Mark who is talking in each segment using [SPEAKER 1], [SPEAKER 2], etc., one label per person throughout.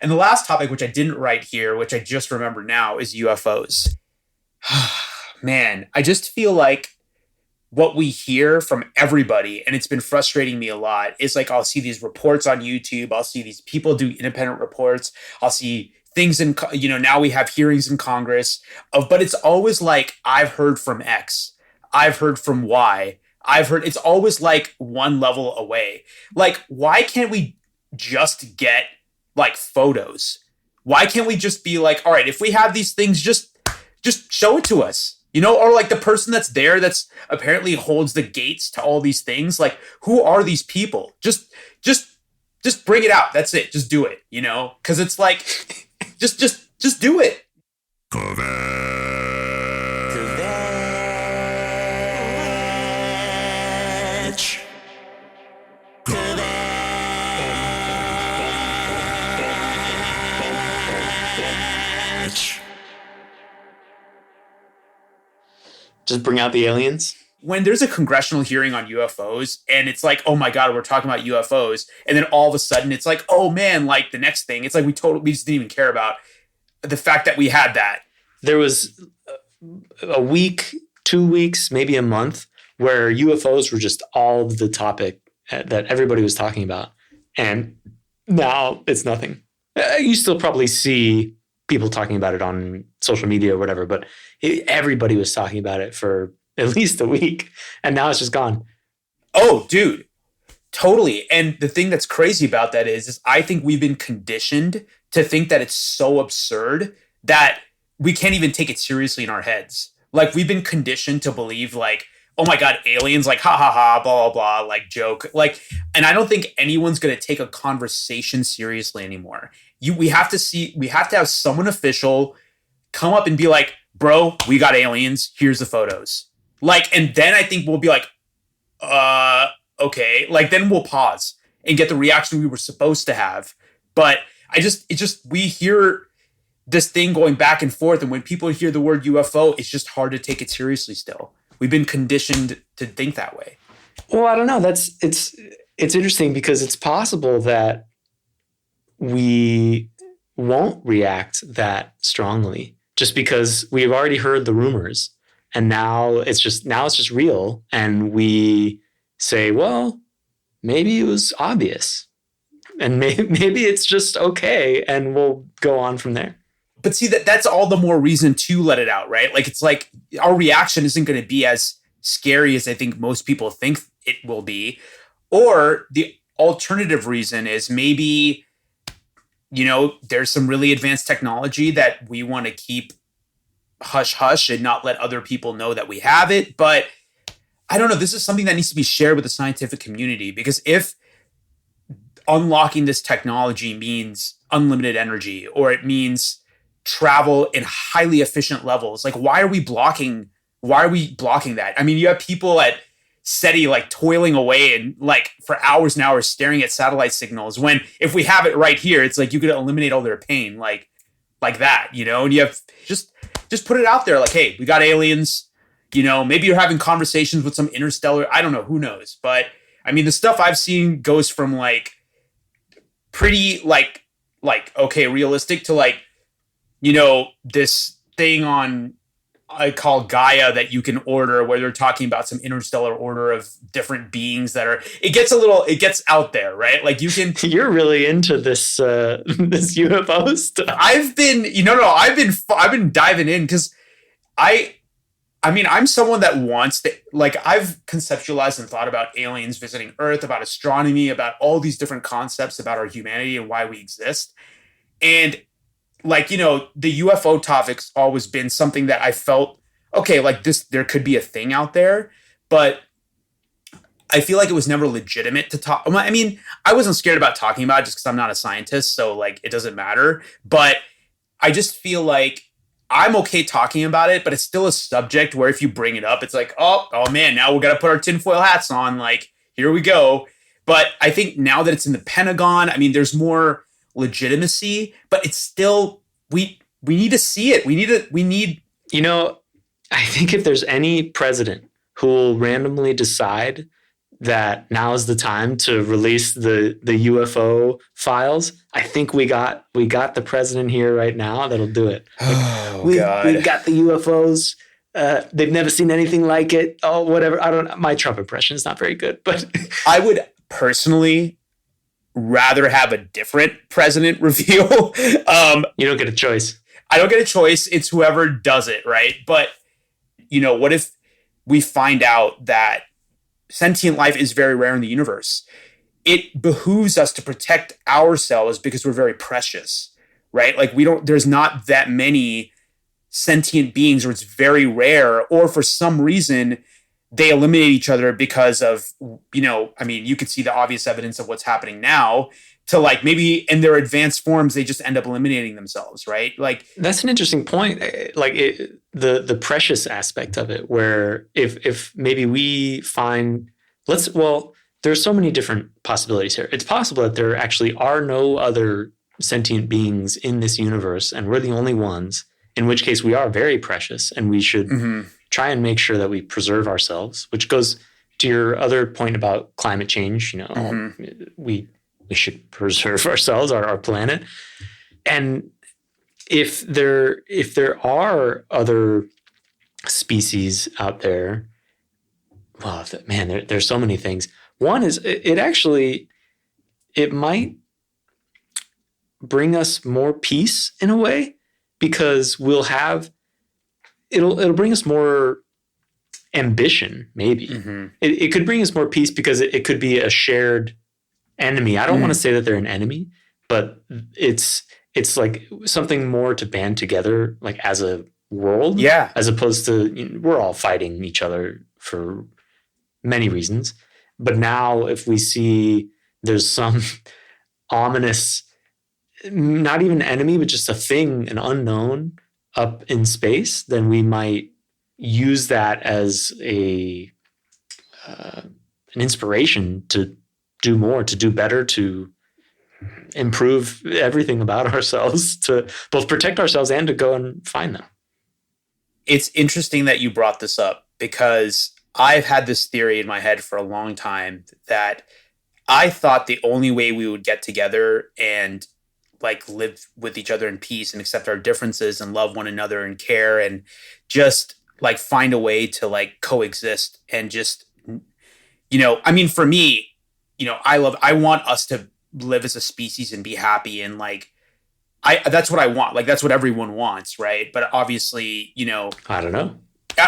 [SPEAKER 1] And the last topic, which I didn't write here, which I just remember now, is UFOs. Man, I just feel like what we hear from everybody, and it's been frustrating me a lot, is like I'll see these reports on YouTube, I'll see these people do independent reports, I'll see things in, now we have hearings in Congress of, but it's always like, I've heard from X, I've heard from Y, it's always like one level away. Like, why can't we just get like photos? Why can't we just be like, all right, if we have these things, just show it to us, or like the person that's there that's apparently holds the gates to all these things. Like, who are these people? Just bring it out. That's it. Just do it, because it's like, just do it.
[SPEAKER 2] Just bring out the aliens?
[SPEAKER 1] When there's a congressional hearing on UFOs and it's like, oh my God, we're talking about UFOs. And then all of a sudden it's like, oh man, like the next thing, it's like we just didn't even care about the fact that we had that.
[SPEAKER 2] There was a week, 2 weeks, maybe a month where UFOs were just all the topic that everybody was talking about. And now it's nothing. You still probably see people talking about it on social media or whatever, but everybody was talking about it for at least a week, and now it's just gone.
[SPEAKER 1] Oh, dude, totally. And the thing that's crazy about that is I think we've been conditioned to think that it's so absurd that we can't even take it seriously in our heads. Like, we've been conditioned to believe like, oh my God, aliens, like, ha ha ha, blah, blah, blah, like joke. Like, and I don't think anyone's going to take a conversation seriously anymore. We have to have someone official come up and be like, bro, we got aliens. Here's the photos. Like, and then I think we'll be like, okay. Like, then we'll pause and get the reaction we were supposed to have. But we hear this thing going back and forth. And when people hear the word UFO, it's just hard to take it seriously still. We've been conditioned to think that way.
[SPEAKER 2] Well, I don't know. It's interesting because it's possible that we won't react that strongly just because we've already heard the rumors and now it's just real. And we say, well, maybe it was obvious and maybe it's just okay. And we'll go on from there.
[SPEAKER 1] But see, that's all the more reason to let it out, right? Like, it's like our reaction isn't going to be as scary as I think most people think it will be. Or the alternative reason is maybe, there's some really advanced technology that we want to keep hush hush and not let other people know that we have it. But I don't know. This is something that needs to be shared with the scientific community, because if unlocking this technology means unlimited energy, or it means travel in highly efficient levels, like why are we blocking that? I mean, you have people at SETI like toiling away and like for hours and hours staring at satellite signals, when if we have it right here, it's like you could eliminate all their pain like that, and you have just put it out there like, hey, we got aliens, maybe you're having conversations with some interstellar, I don't know, who knows. But I mean, the stuff I've seen goes from like pretty like okay, realistic to like, this thing on I call Gaia that you can order, where they're talking about some interstellar order of different beings it gets out there, right? Like
[SPEAKER 2] you're really into this this UFO stuff.
[SPEAKER 1] I've been diving in because I mean, I'm someone that wants to, like, I've conceptualized and thought about aliens visiting Earth, about astronomy, about all these different concepts about our humanity and why we exist. And like, the UFO topic's always been something that I felt, okay, like this, there could be a thing out there, but I feel like it was never legitimate to talk. I mean, I wasn't scared about talking about it just because I'm not a scientist, so like it doesn't matter. But I just feel like I'm okay talking about it, but it's still a subject where if you bring it up, it's like, oh man, now we got to put our tinfoil hats on. Like, here we go. But I think now that it's in the Pentagon, I mean, there's more legitimacy, but it's still, we need to see it. We need.
[SPEAKER 2] I think if there's any president who will randomly decide that now is the time to release the UFO files. I think we got the president here right now that'll do it. Like,
[SPEAKER 1] Oh
[SPEAKER 2] we've
[SPEAKER 1] God.
[SPEAKER 2] got the UFOs. They've never seen anything like it. Oh, whatever. I don't. My Trump impression is not very good, but
[SPEAKER 1] I would personally rather have a different president reveal.
[SPEAKER 2] You don't get a choice.
[SPEAKER 1] I don't get a choice. It's whoever does it, right? But what if we find out that sentient life is very rare in the universe? It behooves us to protect ourselves because we're very precious, right? Like there's not that many sentient beings, or it's very rare, or for some reason they eliminate each other because of, you could see the obvious evidence of what's happening now, to like maybe in their advanced forms, they just end up eliminating themselves, right? Like
[SPEAKER 2] that's an interesting point. Like the precious aspect of it, where if maybe we find, there's so many different possibilities here. It's possible that there actually are no other sentient beings in this universe, and we're the only ones, in which case we are very precious, and we should try and make sure that we preserve ourselves, which goes to your other point about climate change. We should preserve ourselves, our planet. And if there are other species out there, well, man, there's so many things. One is it might bring us more peace in a way, because it'll bring us more ambition, maybe. It could bring us more peace because it could be a shared enemy. I don't want to say that they're an enemy, but it's like something more to band together, like as a world, as opposed to we're all fighting each other for many reasons. But now if we see there's some ominous, not even enemy, but just a thing, an unknown up in space, then we might use that as an inspiration to do more, to do better, to improve everything about ourselves, to both protect ourselves and to go and find them.
[SPEAKER 1] It's interesting that you brought this up, because I've had this theory in my head for a long time that I thought the only way we would get together and like live with each other in peace and accept our differences and love one another and care and just like find a way to like coexist and just, for me, I want us to live as a species and be happy. And like, that's what I want. Like, that's what everyone wants. Right. But obviously,
[SPEAKER 2] I don't know.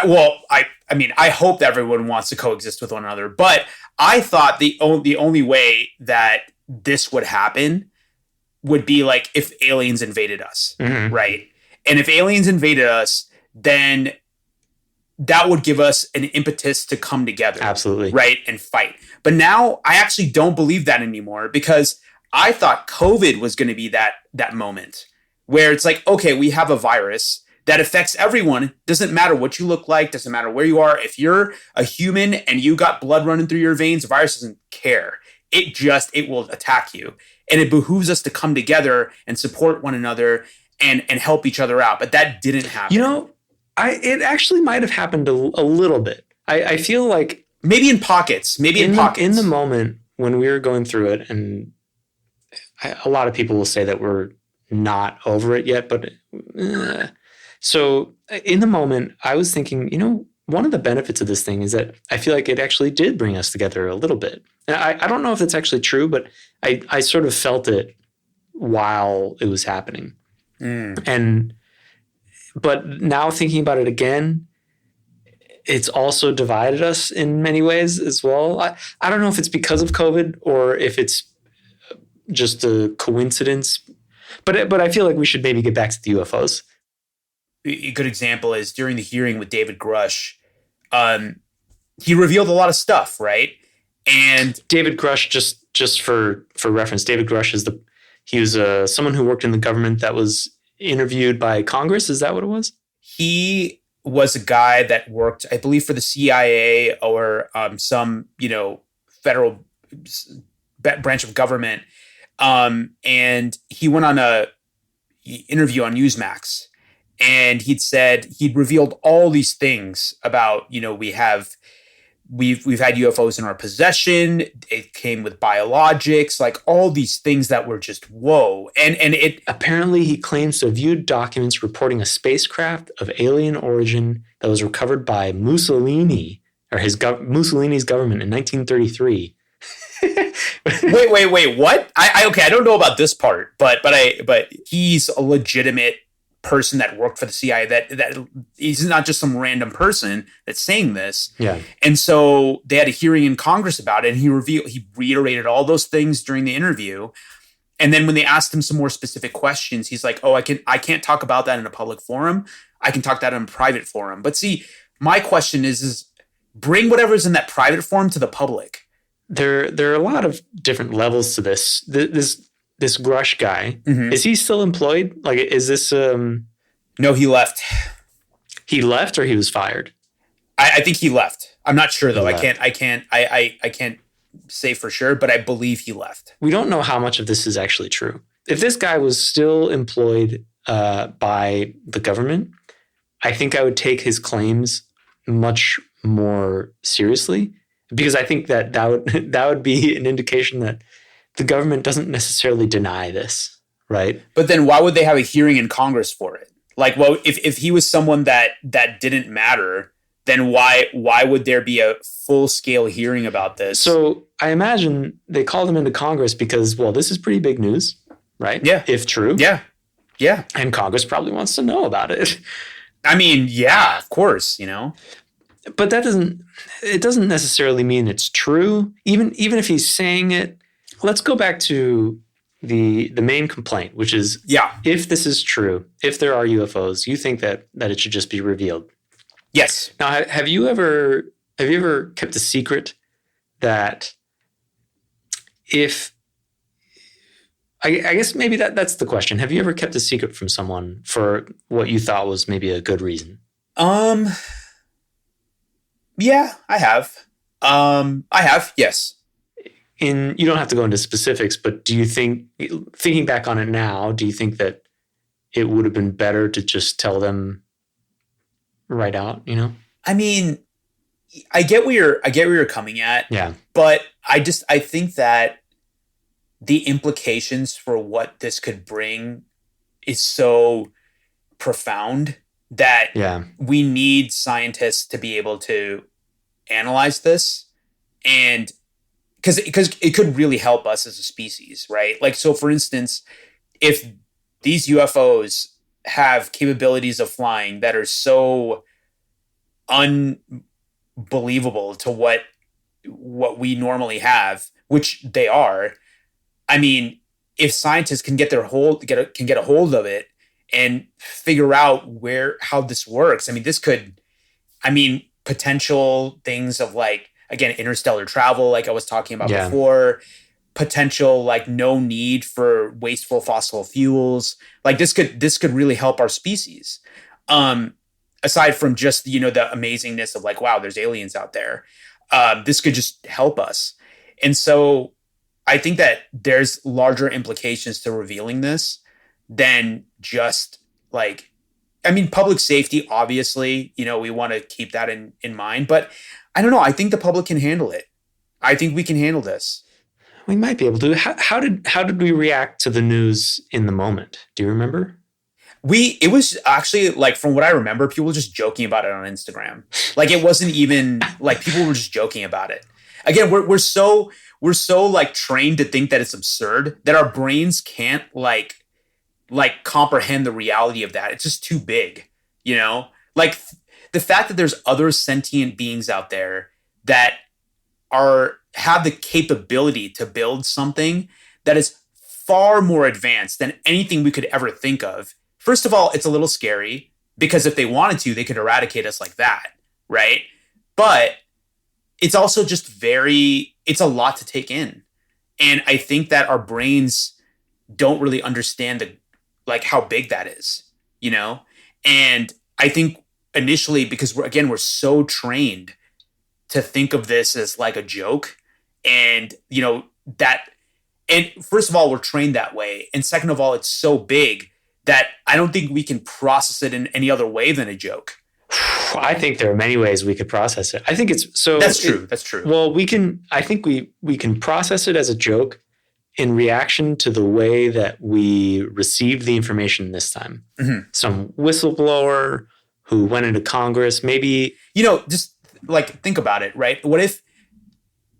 [SPEAKER 1] Well, I hope that everyone wants to coexist with one another, but I thought the only way that this would happen would be like if aliens invaded us, right? And if aliens invaded us, then that would give us an impetus to come together.
[SPEAKER 2] Absolutely.
[SPEAKER 1] Right? And fight. But now I actually don't believe that anymore, because I thought COVID was going to be that moment where it's like, okay, we have a virus that affects everyone. Doesn't matter what you look like, doesn't matter where you are. If you're a human and you got blood running through your veins, the virus doesn't care. It will attack you. And it behooves us to come together and support one another and help each other out. But that didn't happen.
[SPEAKER 2] It actually might have happened a little bit. I feel like
[SPEAKER 1] maybe in pockets, in
[SPEAKER 2] the moment when we were going through it, and a lot of people will say that we're not over it yet, but so in the moment I was thinking, one of the benefits of this thing is that I feel like it actually did bring us together a little bit. And I don't know if that's actually true, but I sort of felt it while it was happening. But now thinking about it again, it's also divided us in many ways as well. I don't know if it's because of COVID or if it's just a coincidence, but I feel like we should maybe get back to the UFOs.
[SPEAKER 1] A good example is during the hearing with David Grush, he revealed a lot of stuff, right? And
[SPEAKER 2] David Grush, just for reference, David Grush he was someone who worked in the government that was interviewed by Congress. Is that what it was?
[SPEAKER 1] He was a guy that worked, I believe, for the CIA or some, federal branch of government. And he went on a interview on Newsmax, and he'd revealed all these things about, we have we've had UFOs in our possession. It came with biologics, like all these things that were just whoa. And it
[SPEAKER 2] apparently he claims to have viewed documents reporting a spacecraft of alien origin that was recovered by Mussolini or Mussolini's government in 1933.
[SPEAKER 1] wait, what? Okay, I don't know about this part, but he's a legitimate person that worked for the CIA, that he's not just some random person that's saying this.
[SPEAKER 2] Yeah.
[SPEAKER 1] And so they had a hearing in Congress about it, and he reiterated all those things during the interview. And then when they asked him some more specific questions, he's like, "Oh, I can't talk about that in a public forum. I can talk that in a private forum." But see, my question is bring whatever's in that private forum to the public.
[SPEAKER 2] There are a lot of different levels to this. This Grush guy, is he still employed? Like, is this?
[SPEAKER 1] No, he left.
[SPEAKER 2] He left, or he was fired?
[SPEAKER 1] I think he left. I'm not sure though. I can't say for sure, but I believe he left.
[SPEAKER 2] We don't know how much of this is actually true. If this guy was still employed by the government, I think I would take his claims much more seriously, because I think that would be an indication that the government doesn't necessarily deny this, right?
[SPEAKER 1] But then why would they have a hearing in Congress for it? Like, well, if he was someone that didn't matter, then why would there be a full-scale hearing about this?
[SPEAKER 2] So I imagine they called him into Congress because, well, this is pretty big news, right?
[SPEAKER 1] Yeah.
[SPEAKER 2] If true.
[SPEAKER 1] Yeah. Yeah.
[SPEAKER 2] And Congress probably wants to know about it.
[SPEAKER 1] I mean, yeah, of course,
[SPEAKER 2] But that doesn't necessarily mean it's true. Even if he's saying it. Let's go back to the main complaint, which is, if this is true, if there are UFOs, you think that it should just be revealed.
[SPEAKER 1] Yes.
[SPEAKER 2] Now, have you ever kept a secret that if I guess maybe that's the question. Have you ever kept a secret from someone for what you thought was maybe a good reason?
[SPEAKER 1] Yeah, I have. Yes.
[SPEAKER 2] You don't have to go into specifics, but do you thinking back on it now, do you think that it would have been better to just tell them right out,
[SPEAKER 1] I mean, I get where you're coming at.
[SPEAKER 2] Yeah.
[SPEAKER 1] But I think that the implications for what this could bring is so profound that we need scientists to be able to analyze this, and because it could really help us as a species, right? Like, so for instance, if these UFOs have capabilities of flying that are so unbelievable to what we normally have, which they are, I mean, if scientists can get a hold of it and figure out how this works, I mean, potential things of, like, again, interstellar travel, like I was talking about before, potential, like, no need for wasteful fossil fuels. Like, this could really help our species. Aside from just, the amazingness of, like, wow, there's aliens out there. This could just help us. And so I think that there's larger implications to revealing this than just, like, I mean, public safety, obviously, we want to keep that in mind, but I don't know. I think the public can handle it. I think we can handle this.
[SPEAKER 2] We might be able to. How did we react to the news in the moment? Do you remember?
[SPEAKER 1] It was actually, like, from what I remember, people were just joking about it on Instagram. Like, it wasn't even like people were just joking about it. Again, we're so like trained to think that it's absurd that our brains can't like comprehend the reality of that. It's just too big, like the fact that there's other sentient beings out there that have the capability to build something that is far more advanced than anything we could ever think of. First of all, it's a little scary because if they wanted to, they could eradicate us like that, right? But it's also just it's a lot to take in. And I think that our brains don't really understand how big that is, And I think initially, because we're so trained to think of this as like a joke, and and first of all, we're trained that way, and second of all, it's so big that I don't think we can process it in any other way than a joke.
[SPEAKER 2] I think there are many ways we could process it. I think it's so.
[SPEAKER 1] That's true. That's true.
[SPEAKER 2] Well, I think we can process it as a joke in reaction to the way that we received the information this time.
[SPEAKER 1] Mm-hmm.
[SPEAKER 2] Some whistleblower who went into Congress, maybe.
[SPEAKER 1] Just like think about it, right? What if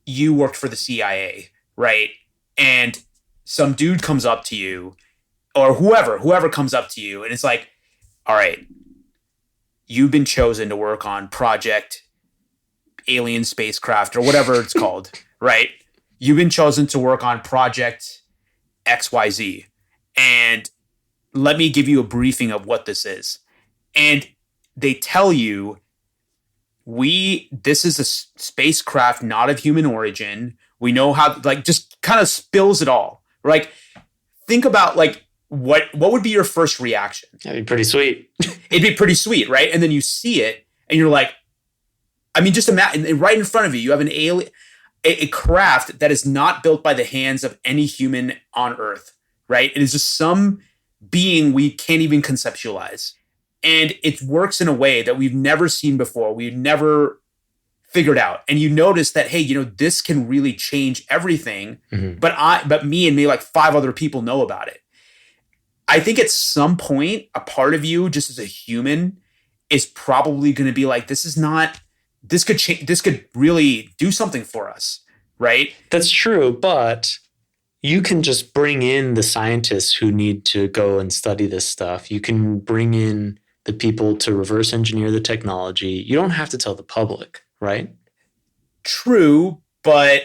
[SPEAKER 1] you worked for the CIA, right? And some dude comes up to you, or whoever comes up to you, and it's like, all right, you've been chosen to work on Project Alien Spacecraft or whatever it's called, right? You've been chosen to work on Project XYZ. And let me give you a briefing of what this is. And they tell you, this is a spacecraft not of human origin. We know how, like, just kind of spills it all. Like, think about, like, what would be your first reaction?
[SPEAKER 2] That'd be pretty sweet.
[SPEAKER 1] It'd be pretty sweet, right? And then you see it, and you're like, I mean, just imagine, right in front of you, you have an alien, a craft that is not built by the hands of any human on Earth, right? It is just some being we can't even conceptualize. And it works in a way that we've never seen before. We've never figured out. And you notice that, hey, this can really change everything.
[SPEAKER 2] Mm-hmm.
[SPEAKER 1] But me and maybe like 5 other people know about it. I think at some point, a part of you, just as a human, is probably going to be like, this could change. This could really do something for us, right?
[SPEAKER 2] That's true, but you can just bring in the scientists who need to go and study this stuff. You can bring in the people to reverse engineer the technology. You don't have to tell the public, right?
[SPEAKER 1] True, but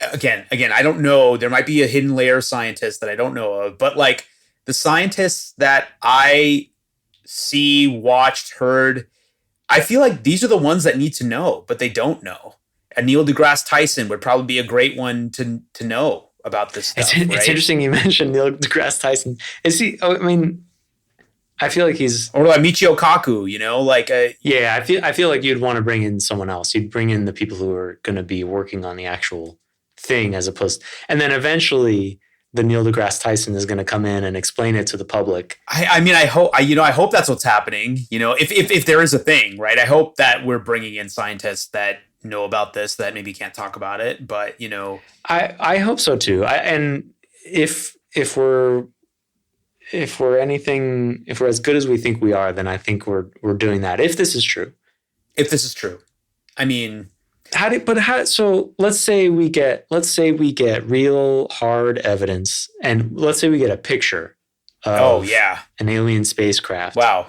[SPEAKER 1] again, I don't know. There might be a hidden layer of scientists that I don't know of, but like the scientists that I see, watched, heard, I feel like these are the ones that need to know, but they don't know. And Neil deGrasse Tyson would probably be a great one to know about this stuff.
[SPEAKER 2] It's interesting you mentioned Neil deGrasse Tyson. Is he? I mean, I feel like he's,
[SPEAKER 1] or like Michio Kaku.
[SPEAKER 2] Yeah, I feel like you'd want to bring in someone else. You'd bring in the people who are going to be working on the actual thing, as opposed, and then eventually the Neil deGrasse Tyson is going to come in and explain it to the public.
[SPEAKER 1] I mean, I hope that's what's happening. If there is a thing, right? I hope that we're bringing in scientists that know about this that maybe can't talk about it, but
[SPEAKER 2] I hope so too. And if we're as good as we think we are, then I think we're doing that. If this is true.
[SPEAKER 1] I mean,
[SPEAKER 2] so let's say we get real hard evidence, and let's say we get a picture of an alien spacecraft.
[SPEAKER 1] Wow.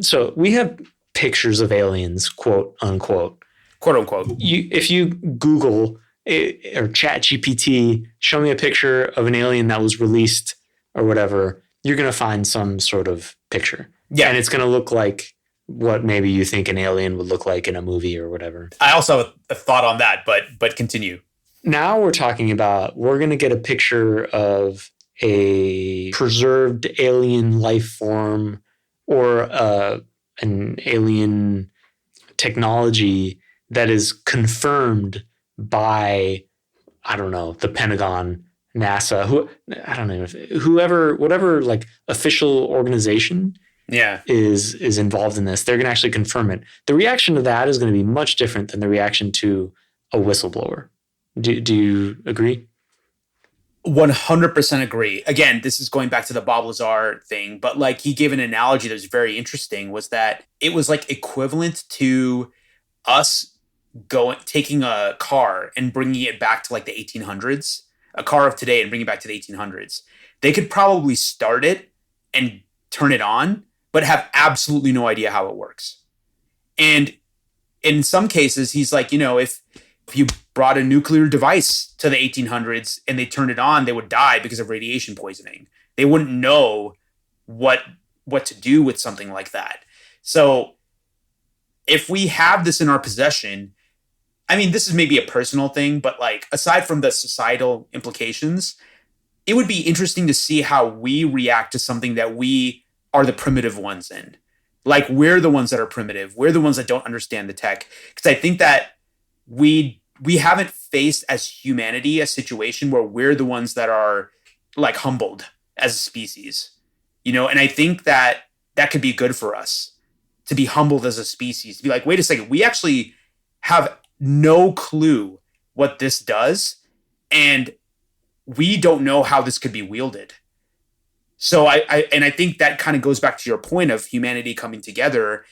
[SPEAKER 2] So we have pictures of aliens, quote unquote. If you Google or Chat GPT, show me a picture of an alien that was released or whatever, you're going to find some sort of picture.
[SPEAKER 1] Yeah.
[SPEAKER 2] And it's going to look like what maybe you think an alien would look like in a movie or whatever.
[SPEAKER 1] I also have a thought on that, but continue.
[SPEAKER 2] Now we're talking about, we're going to get a picture of a preserved alien life form or an alien technology that is confirmed by, I don't know, the Pentagon, NASA, whatever like official organization is involved in this. They're going to actually confirm it. The reaction to that is going to be much different than the reaction to a whistleblower. Do you agree?
[SPEAKER 1] 100% agree. Again, this is going back to the Bob Lazar thing, but like he gave an analogy that was very interesting, was that it was like equivalent to us taking a car and bringing it back to like the 1800s, a car of today and bring it back to the 1800s. They could probably start it and turn it on, but have absolutely no idea how it works. And in some cases, he's like, if you brought a nuclear device to the 1800s and they turned it on, they would die because of radiation poisoning. They wouldn't know what to do with something like that. So if we have this in our possession, I mean, this is maybe a personal thing, but like aside from the societal implications, it would be interesting to see how we react to something that we are the primitive ones in. Like we're the ones that are primitive. We're the ones that don't understand the tech. Because I think that we haven't faced as humanity a situation where we're the ones that are like humbled as a species, and I think that could be good for us. to be humbled as a species, to be like, wait a second, we actually have no clue what this does, and we don't know how this could be wielded. So I think that kind of goes back to your point of humanity coming together.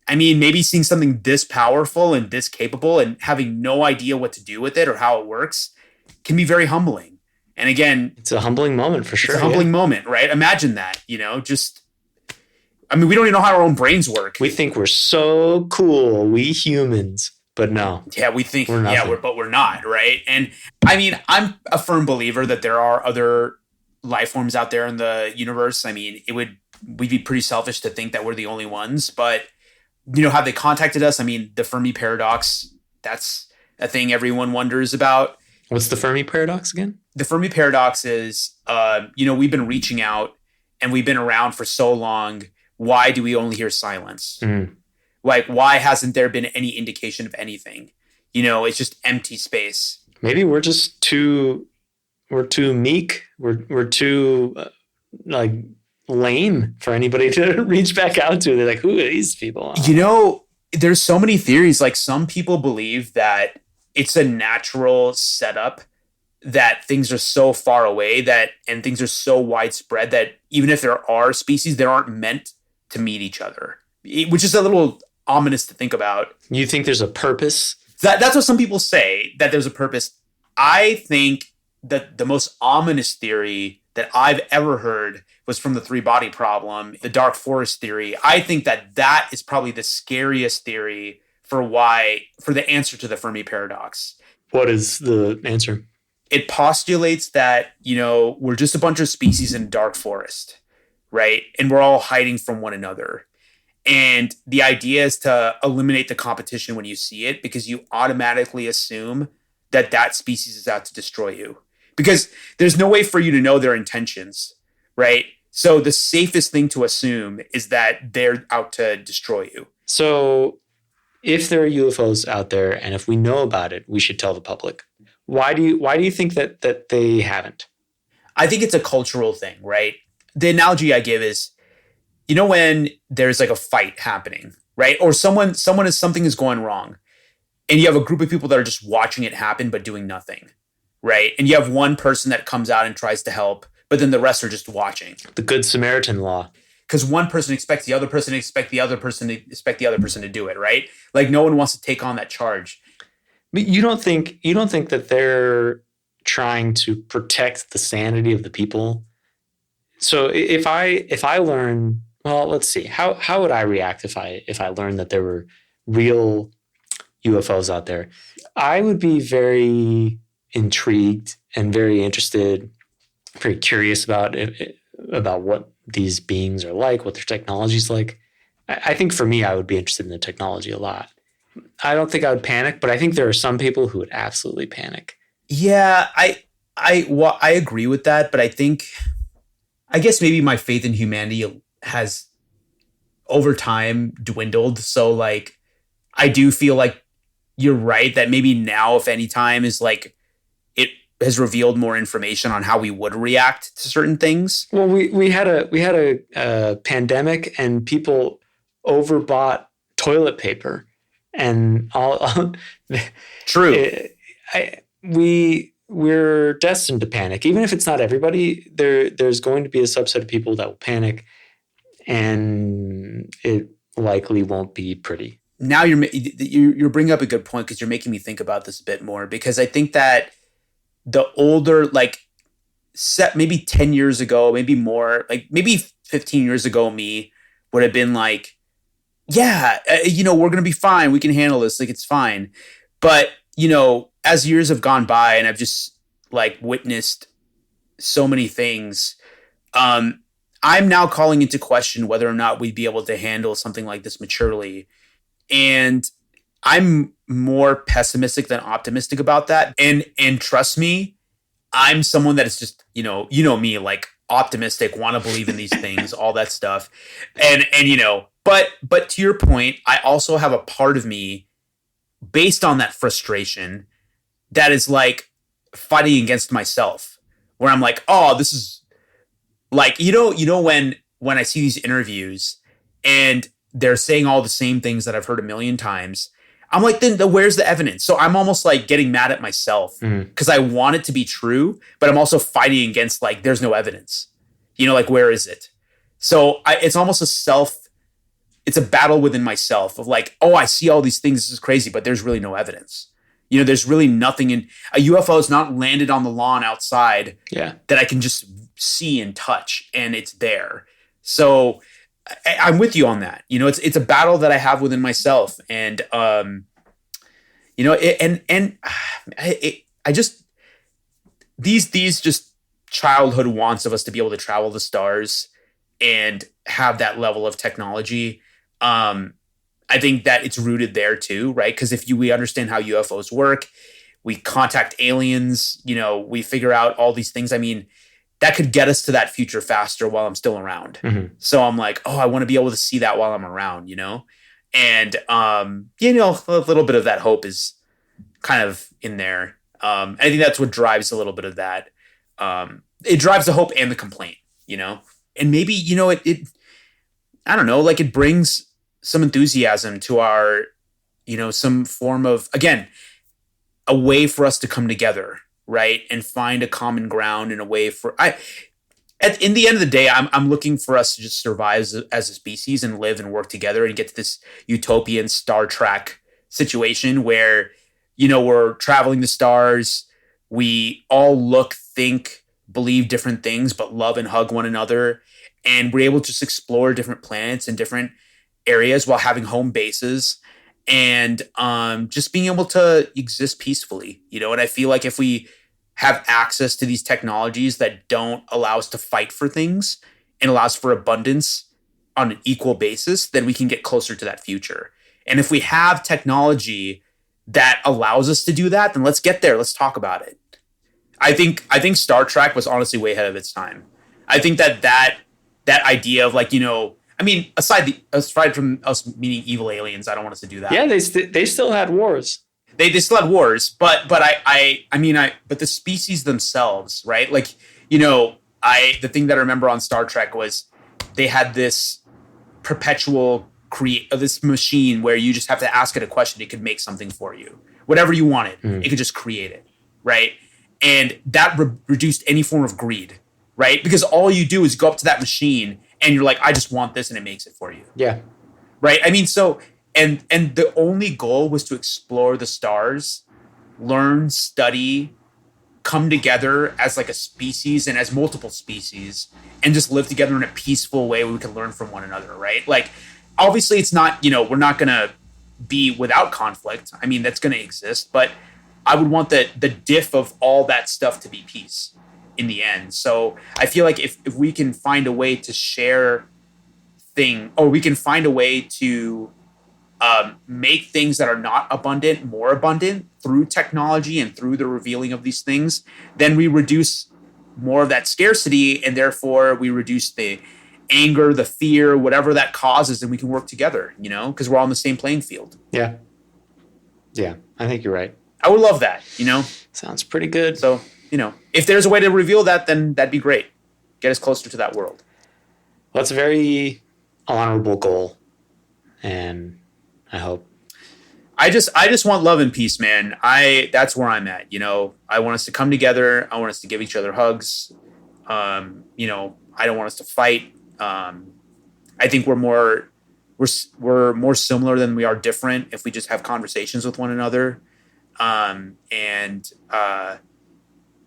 [SPEAKER 1] I mean, maybe seeing something this powerful and this capable and having no idea what to do with it or how it works can be very humbling. And again,
[SPEAKER 2] It's a humbling moment for sure.
[SPEAKER 1] it's a humbling moment, right? Imagine that, just, I mean, we don't even know how our own brains work.
[SPEAKER 2] We think we're so cool, we humans, but no.
[SPEAKER 1] Yeah, we think,
[SPEAKER 2] We're nothing.
[SPEAKER 1] but we're not, right? And I mean, I'm a firm believer that there are other life forms out there in the universe. I mean, we'd be pretty selfish to think that we're the only ones, but have they contacted us? I mean, the Fermi paradox, that's a thing everyone wonders about.
[SPEAKER 2] What's the Fermi paradox again?
[SPEAKER 1] The Fermi paradox is, we've been reaching out and we've been around for so long. Why do we only hear silence? Like, why hasn't there been any indication of anything? It's just empty space.
[SPEAKER 2] Maybe we're just we're too meek. We're too like lame for anybody to reach back out to. They're like, who are these people?
[SPEAKER 1] There's so many theories. Like, some people believe that it's a natural setup, that things are so far away and things are so widespread that even if there are species, they aren't meant to meet each other, which is a little ominous to think about.
[SPEAKER 2] You think there's a purpose?
[SPEAKER 1] That's what some people say, that there's a purpose. I think that the most ominous theory that I've ever heard was from the three-body problem, the dark forest theory. I think that is probably the scariest theory for the answer to the Fermi paradox.
[SPEAKER 2] What is the answer?
[SPEAKER 1] It postulates that, we're just a bunch of species in a dark forest, right? And we're all hiding from one another. And the idea is to eliminate the competition when you see it, because you automatically assume that species is out to destroy you, because there's no way for you to know their intentions, right? So the safest thing to assume is that they're out to destroy you.
[SPEAKER 2] So if there are UFOs out there and if we know about it, we should tell the public. Why do you think that they haven't?
[SPEAKER 1] I think it's a cultural thing, right? The analogy I give is, when there's like a fight happening, right? Or something is going wrong, and you have a group of people that are just watching it happen but doing nothing, right? And you have one person that comes out and tries to help, but then the rest are just watching.
[SPEAKER 2] The Good Samaritan law.
[SPEAKER 1] Because one person expects the other person to expect the other person to do it, right? Like, no one wants to take on that charge.
[SPEAKER 2] But you don't think that they're trying to protect the sanity of the people? So if I learn, well, let's see, how would I react if I learned that there were real UFOs out there? I would be very intrigued and very interested, very curious about what these beings are like, what their technology is like. I think for me, I would be interested in the technology a lot. I don't think I would panic, but I think there are some people who would absolutely panic.
[SPEAKER 1] Yeah, I agree with that, but I guess maybe my faith in humanity has over time dwindled. So like, I do feel like you're right that maybe now, if any time, is like, it has revealed more information on how we would react to certain things.
[SPEAKER 2] Well, we had a pandemic and people overbought toilet paper and all.
[SPEAKER 1] True.
[SPEAKER 2] We're destined to panic, even if it's not everybody. There's going to be a subset of people that will panic, and it likely won't be pretty.
[SPEAKER 1] Now you're bringing up a good point, because you're making me think about this a bit more, because I think that the older, like, maybe 10 years ago, maybe more, like maybe 15 years ago, me would have been like, yeah, we're going to be fine. We can handle this. Like, it's fine. But, as years have gone by and I've just like witnessed so many things, I'm now calling into question whether or not we'd be able to handle something like this maturely. And I'm more pessimistic than optimistic about that. And trust me, I'm someone that is just, me, like, optimistic, want to believe in these things, all that stuff. And but to your point, I also have a part of me, based on that frustration, that is like fighting against myself, where I'm like, oh, this is like, when I see these interviews and they're saying all the same things that I've heard a million times. I'm like, then where's the evidence? So I'm almost like getting mad at myself because I want it to be true, but I'm also fighting against like, there's no evidence. Like, where is it? So it's almost it's a battle within myself of like, oh, I see all these things. This is crazy, but there's really no evidence. There's really nothing a UFO is not landed on the lawn outside that I can just see and touch, and it's there. So I'm with you on that. It's a battle that I have within myself, and I just these just childhood wants of us to be able to travel the stars and have that level of technology. I think that it's rooted there too, right? Because if we understand how UFOs work, we contact aliens, we figure out all these things. I mean, that could get us to that future faster while I'm still around. So I'm like, oh, I want to be able to see that while I'm around, and a little bit of that hope is kind of in there. I think that's what drives a little bit of that. It drives the hope and the complaint, and maybe, I don't know, like it brings some enthusiasm to our, some form of, again, a way for us to come together, right? And find a common ground in a way in the end of the day, I'm looking for us to just survive as a species and live and work together and get to this utopian Star Trek situation where, we're traveling the stars. We all look, think, believe different things, but love and hug one another. And we're able to just explore different planets and different areas while having home bases and just being able to exist peacefully, and I feel like if we have access to these technologies that don't allow us to fight for things and allows for abundance on an equal basis, then we can get closer to that future. And if we have technology that allows us to do that, then let's get there. Let's talk about it. I think Star Trek was honestly way ahead of its time. I think that idea of like, I mean, aside from us meeting evil aliens, I don't want us to do that.
[SPEAKER 2] Yeah, they still had wars.
[SPEAKER 1] They still had wars, but but the species themselves, right? Like, the thing that I remember on Star Trek was they had this perpetual this machine where you just have to ask it a question. It could make something for you, whatever you wanted. It could just create it, right? And that reduced any form of greed, right? Because all you do is go up to that machine and you're like, I just want this, and it makes it for you.
[SPEAKER 2] Yeah.
[SPEAKER 1] Right. I mean, so, and the only goal was to explore the stars, learn, study, come together as like a species and as multiple species and just live together in a peaceful way where we can learn from one another. Right. Like, obviously it's not, we're not going to be without conflict. I mean, that's going to exist, but I would want the diff of all that stuff to be peace in the end. So I feel like if we can find a way to share or we can find a way to make things that are not abundant more abundant through technology and through the revealing of these things, then we reduce more of that scarcity, and therefore we reduce the anger, the fear, whatever that causes, and we can work together, because we're all on the same playing field.
[SPEAKER 2] Yeah. Yeah, I think you're right.
[SPEAKER 1] I would love that,
[SPEAKER 2] Sounds pretty good.
[SPEAKER 1] So, if there's a way to reveal that, then that'd be great. Get us closer to that world.
[SPEAKER 2] Well, that's a very honorable goal. And I hope.
[SPEAKER 1] I just want love and peace, man. That's where I'm at. I want us to come together. I want us to give each other hugs. I don't want us to fight. I think we're more similar than we are different if we just have conversations with one another.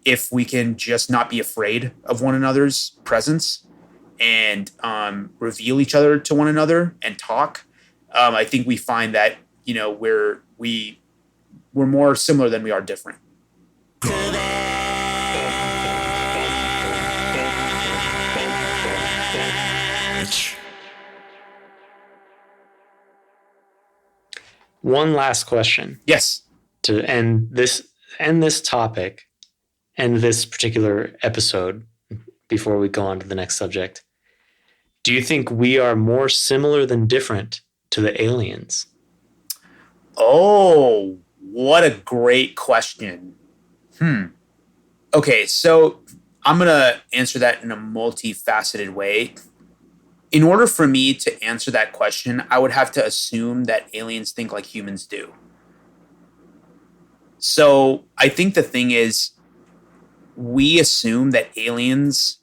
[SPEAKER 1] If we can just not be afraid of one another's presence and reveal each other to one another and talk, I think we find that we're more similar than we are different.
[SPEAKER 2] One last question.
[SPEAKER 1] Yes.
[SPEAKER 2] To end this topic and this particular episode before we go on to the next subject. Do you think we are more similar than different to the aliens?
[SPEAKER 1] Oh, what a great question. Okay, so I'm going to answer that in a multifaceted way. in order for me to answer that question, I would have to assume that aliens think like humans do. So I think the thing is, we assume that aliens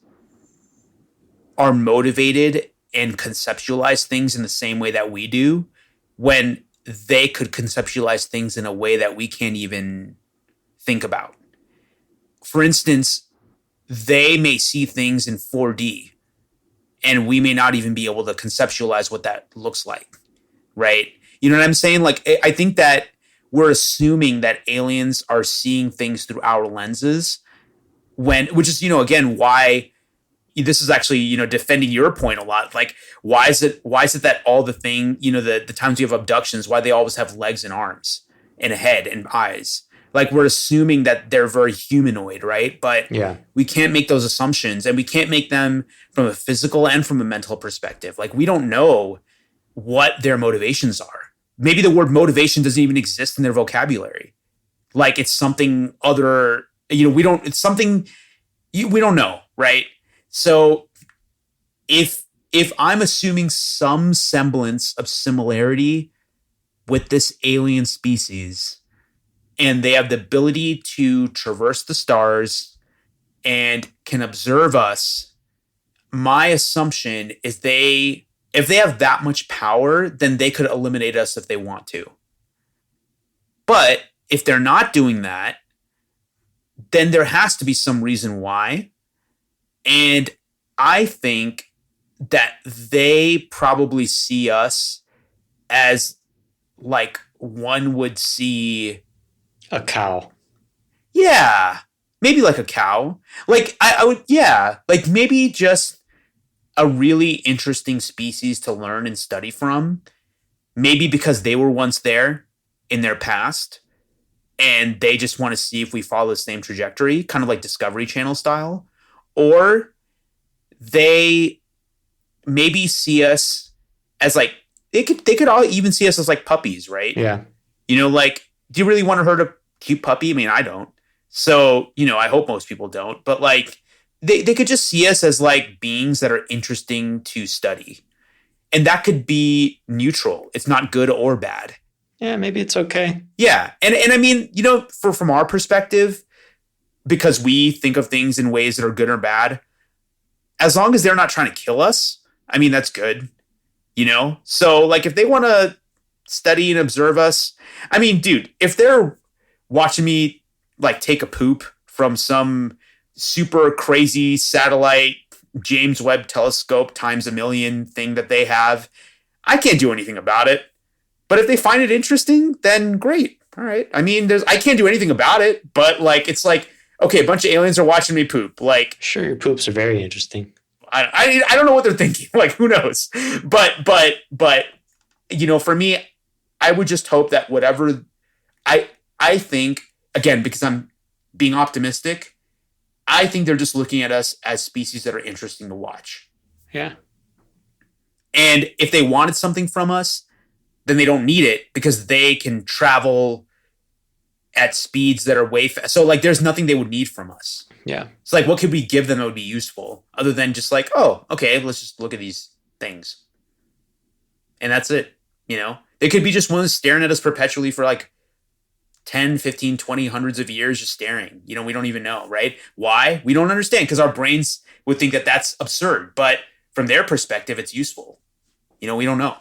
[SPEAKER 1] are motivated and conceptualize things in the same way that we do, when they could conceptualize things in a way that we can't even think about. For instance, they may see things in 4D and we may not even be able to conceptualize what that looks like, right? You know what I'm saying? Like, I think that we're assuming that aliens are seeing things through our lenses, which is, again, why this is actually, defending your point a lot. Like, why is it that all the times we have abductions, why they always have legs and arms and a head and eyes? Like, we're assuming that they're very humanoid, right? But
[SPEAKER 2] Yeah.
[SPEAKER 1] we can't make those assumptions, and we can't make them from a physical and from a mental perspective. Like, we don't know what their motivations are. Maybe the word motivation doesn't even exist in their vocabulary. Like, it's something other, it's something we don't know, right? So if I'm assuming some semblance of similarity with this alien species, and they have the ability to traverse the stars and can observe us, my assumption is if they have that much power, then they could eliminate us if they want to. But if they're not doing that, then there has to be some reason why. And I think that they probably see us as like one would see
[SPEAKER 2] a cow.
[SPEAKER 1] Yeah, maybe like a cow. Like I would, yeah, like maybe just a really interesting species to learn and study from. Maybe because they were once there in their past, and they just want to see if we follow the same trajectory, kind of like Discovery Channel style. Or they maybe see us as like, they could all even see us as like puppies, right?
[SPEAKER 2] Yeah.
[SPEAKER 1] Like, do you really want to hurt a cute puppy? I mean, I don't. So, I hope most people don't. But like, they could just see us as like beings that are interesting to study. And that could be neutral. It's not good or bad.
[SPEAKER 2] Yeah, maybe it's okay.
[SPEAKER 1] Yeah. And I mean, from our perspective, because we think of things in ways that are good or bad, as long as they're not trying to kill us, I mean, that's good. So like, if they want to study and observe us, I mean, dude, if they're watching me like take a poop from some super crazy satellite James Webb telescope times a million thing that they have, I can't do anything about it. But if they find it interesting, then great. All right. I mean, I can't do anything about it, but like, it's like, okay, a bunch of aliens are watching me poop. Like,
[SPEAKER 2] sure, your poops are very interesting.
[SPEAKER 1] I don't know what they're thinking. Like, who knows? But for me, I would just hope that whatever I think, again, because I'm being optimistic, I think they're just looking at us as species that are interesting to watch.
[SPEAKER 2] Yeah.
[SPEAKER 1] And if they wanted something from us, then they don't need it because they can travel at speeds that are way fast. So like, there's nothing they would need from us.
[SPEAKER 2] Yeah.
[SPEAKER 1] It's like, what could we give them that would be useful other than just like, oh, okay, let's just look at these things. And that's it. They could be just ones staring at us perpetually for like 10, 15, 20, hundreds of years, just staring. We don't even know, right? Why? We don't understand, because our brains would think that that's absurd. But from their perspective, it's useful. We don't know.